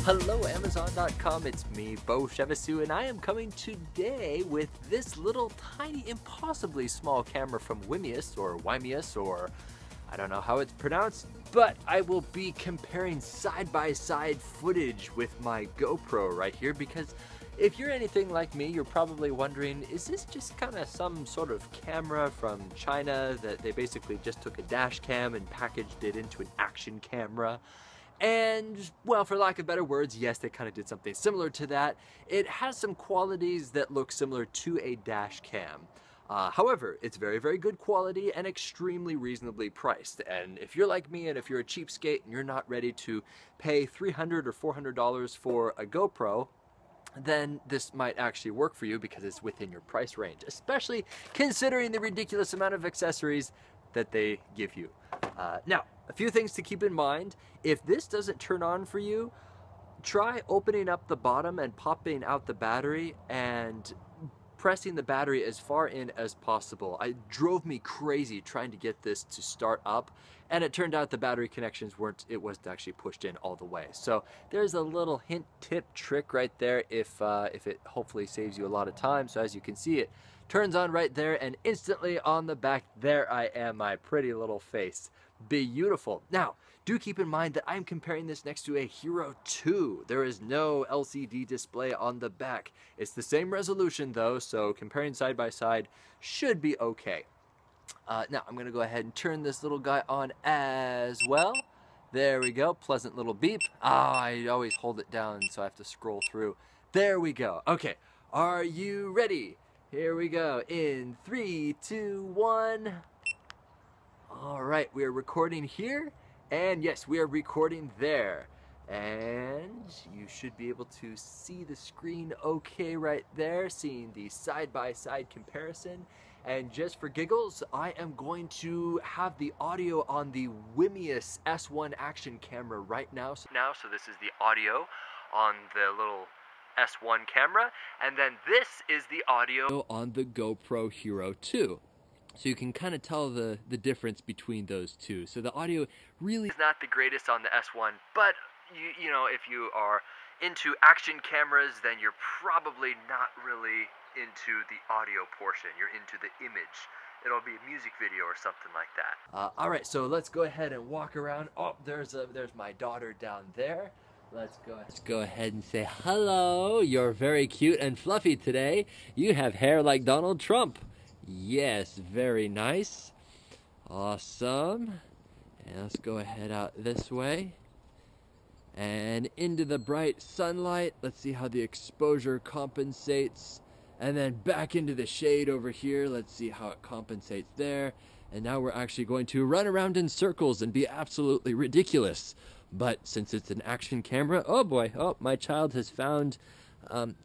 Hello Amazon.com, it's me, Beau, and I am coming today with this little tiny, impossibly small camera from WiMiUS, or I don't know how it's pronounced, but I will be comparing side-by-side footage with my GoPro right here, because if you're anything like me, you're probably wondering, is this just kind of some sort of camera from China that they basically just took a dash cam and packaged it into an action camera? And, well, for lack of better words, yes, they kind of did something similar to that. It has some qualities that look similar to a dash cam. However, it's very, very good quality and extremely reasonably priced. And if you're like me and if you're a cheapskate and you're not ready to pay $300 or $400 for a GoPro, then this might actually work for you because it's within your price range, especially considering the ridiculous amount of accessories that they give you. Now, a few things to keep in mind. If this doesn't turn on for you, try opening up the bottom and popping out the battery and pressing the battery as far in as possible. It drove me crazy trying to get this to start up, and it turned out the battery connections wasn't actually pushed in all the way. So there's a little hint, tip, trick right there if it hopefully saves you a lot of time. So as you can see, it turns on right there, and instantly on the back, there I am, my pretty little face. Beautiful. Now, do keep in mind that I'm comparing this next to a Hero 2. There is no LCD display on the back. It's the same resolution though, so comparing side by side should be okay. Now, I'm going to go ahead and turn this little guy on as well. There we go. Pleasant little beep. I always hold it down, so I have to scroll through. There we go. Okay, are you ready? Here we go. In 3, 2, 1. All right, we are recording here, and yes, we are recording there. And you should be able to see the screen okay right there, seeing the side-by-side comparison. And just for giggles, I am going to have the audio on the WiMiUS S1 action camera right now. So this is the audio on the little S1 camera, and then this is the audio on the GoPro Hero 2. So you can kind of tell the difference between those two. So the audio really is not the greatest on the S1, but you know, if you are into action cameras, then you're probably not really into the audio portion. You're into the image. It'll be a music video or something like that. All right, so let's go ahead and walk around. Oh, there's my daughter down there. Let's go ahead and say hello. You're very cute and fluffy today. You have hair like Donald Trump. Yes, very nice. Awesome. And let's go ahead out this way. And into the bright sunlight. Let's see how the exposure compensates. And then back into the shade over here. Let's see how it compensates there. And now we're actually going to run around in circles and be absolutely ridiculous. But since it's an action camera, oh boy, oh, my child has found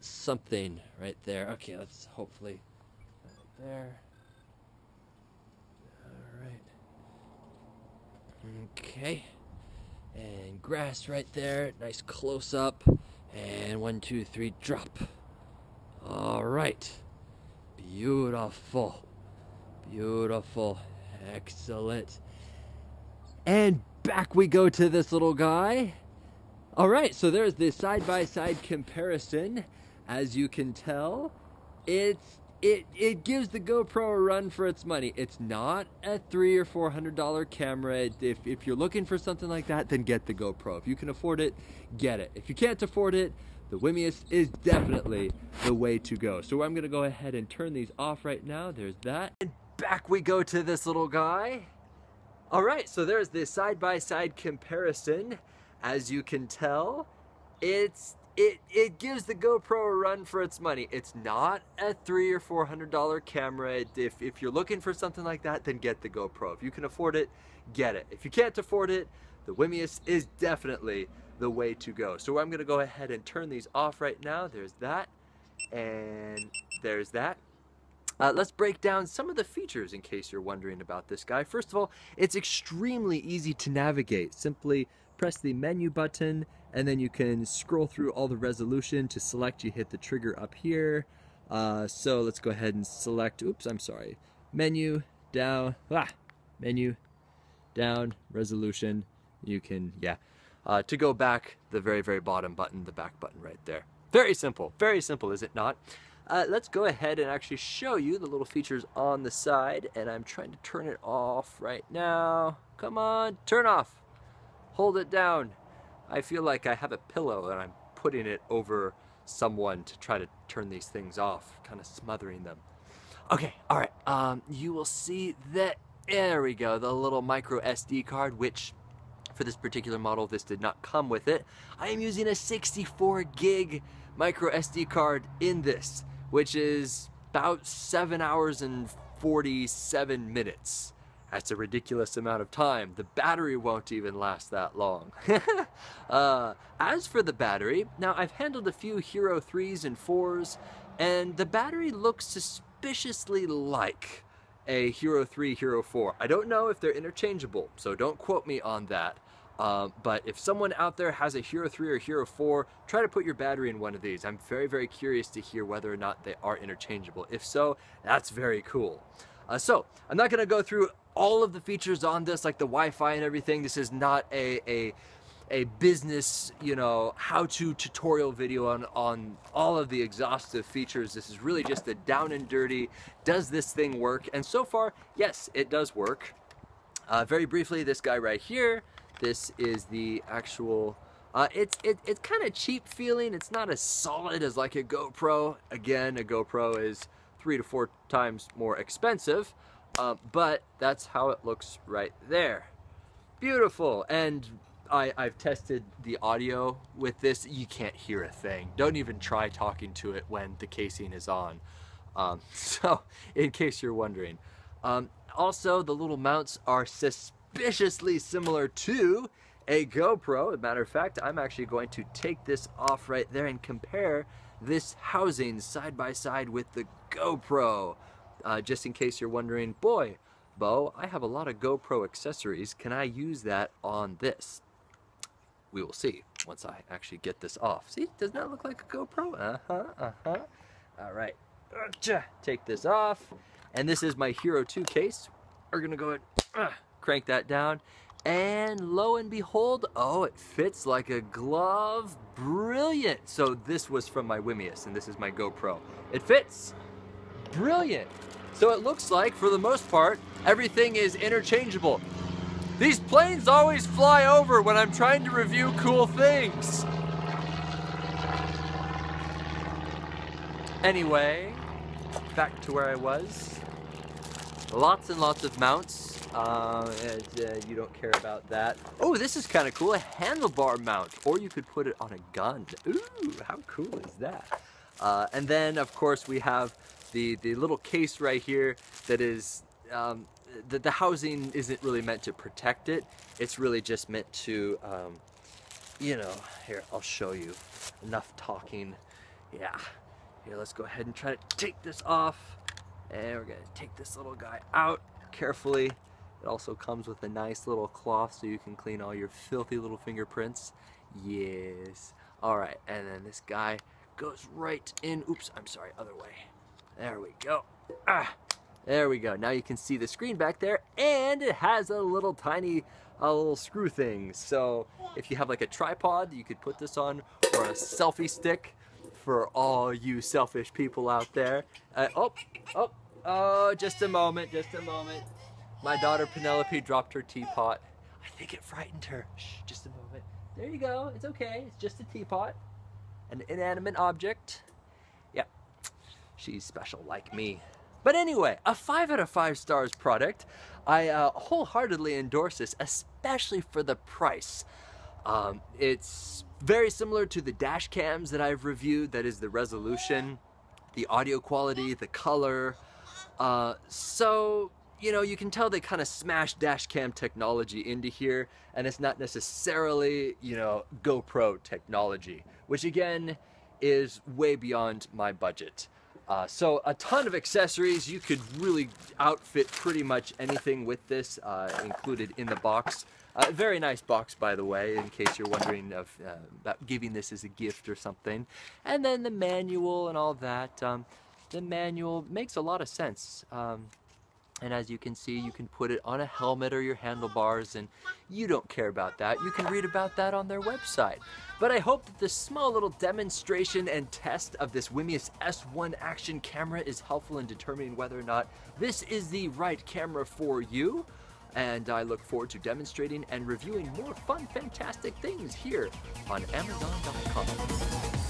something right there. Okay, let's hopefully... there. All right. Okay. And grass right there. Nice close up. And 1, 2, 3, drop. All right. Beautiful. Beautiful. Excellent. And back we go to this little guy. All right. So there's the side-by-side comparison. As you can tell, it gives the GoPro a run for its money. It's not a $300 or $400 camera. If you're looking for something like that, then get the GoPro. If you can afford it, get it. If you can't afford it, the WiMiUS is definitely the way to go. So I'm going to go ahead and turn these off right now. There's that. And back we go to this little guy. All right, so there's the side-by-side comparison. As you can tell, it gives the GoPro a run for its money. It's not a $300 or $400 camera. If you're looking for something like that, then get the GoPro. If you can afford it, get it. If you can't afford it, the WiMiUS is definitely the way to go. So I'm going to go ahead and turn these off right now. There's that, and there's that. Let's break down some of the features in case you're wondering about this guy. First of all, it's extremely easy to navigate. Simply press the menu button, and then you can scroll through all the resolution. To select, you hit the trigger up here. So let's go ahead and select, oops, I'm sorry, menu, down, menu, down, resolution. You can, To go back, the very, very bottom button, the back button right there. Very simple, is it not? Let's go ahead and actually show you the little features on the side, and I'm trying to turn it off right now. Come on, turn off. Hold it down. I feel like I have a pillow and I'm putting it over someone to try to turn these things off, kind of smothering them. Okay, all right, you will see that, there we go, the little micro SD card, which for this particular model, this did not come with it. I am using a 64 gig micro SD card in this, which is about 7 hours and 47 minutes. That's a ridiculous amount of time. The battery won't even last that long. As for the battery, now I've handled a few Hero 3s and 4s, and the battery looks suspiciously like a Hero 3, Hero 4. I don't know if they're interchangeable, so don't quote me on that. But if someone out there has a Hero 3 or Hero 4, try to put your battery in one of these. I'm very, very curious to hear whether or not they are interchangeable. If so, that's very cool. So I'm not going to go through all of the features on this, like the Wi-Fi and everything. This is not a business, you know, how-to tutorial video on all of the exhaustive features. This is really just a down and dirty, does this thing work? And so far, yes, it does work. Very briefly, this guy right here, this is the actual, it's kind of cheap feeling. It's not as solid as like a GoPro. Again, a GoPro is 3 to 4 times more expensive, but that's how it looks right there. Beautiful. And I've tested the audio with this. You can't hear a thing. Don't even try talking to it when the casing is on. So in case you're wondering. Also, the little mounts are suspiciously similar to a GoPro. As a matter of fact, I'm actually going to take this off right there and compare this housing side by side with the GoPro. Just in case you're wondering, boy, Beau, I have a lot of GoPro accessories. Can I use that on this? We will see once I actually get this off. See, doesn't that look like a GoPro? All right, take this off. And this is my Hero 2 case. We're gonna go ahead, crank that down. And lo and behold, oh, it fits like a glove. Brilliant. So this was from my WiMiUS, and this is my GoPro. It fits. Brilliant. So it looks like, for the most part, everything is interchangeable. These planes always fly over when I'm trying to review cool things. Anyway, back to where I was. Lots and lots of mounts. You don't care about that. Oh, this is kind of cool, a handlebar mount, or you could put it on a gun. Ooh, how cool is that? And then, of course, we have the little case right here that is, the housing isn't really meant to protect it. It's really just meant to, you know, here, I'll show you. Enough talking. Yeah. Here, let's go ahead and try to take this off. And we're gonna take this little guy out carefully. It also comes with a nice little cloth so you can clean all your filthy little fingerprints. Yes. All right, and then this guy goes right in. Oops, I'm sorry, other way. There we go. There we go. Now you can see the screen back there, and it has a little tiny little screw thing. So if you have like a tripod, you could put this on, or a selfie stick for all you selfish people out there. Oh, just a moment, just a moment. My daughter Penelope dropped her teapot. I think it frightened her. Shh, just a moment. There you go. It's okay. It's just a teapot. An inanimate object. Yep. She's special like me. But anyway, a 5 out of 5 stars product. I wholeheartedly endorse this, especially for the price. It's very similar to the dash cams that I've reviewed. That is the resolution, the audio quality, the color. So, you know, you can tell they kind of smashed dash cam technology into here, and it's not necessarily, you know, GoPro technology, which again is way beyond my budget. So a ton of accessories. You could really outfit pretty much anything with this, included in the box. Very nice box, by the way, in case you're wondering about giving this as a gift or something. And then the manual and all that. The manual makes a lot of sense. And as you can see, you can put it on a helmet or your handlebars, and you don't care about that. You can read about that on their website. But I hope that this small little demonstration and test of this WiMiUS S1 action camera is helpful in determining whether or not this is the right camera for you. And I look forward to demonstrating and reviewing more fun, fantastic things here on Amazon.com.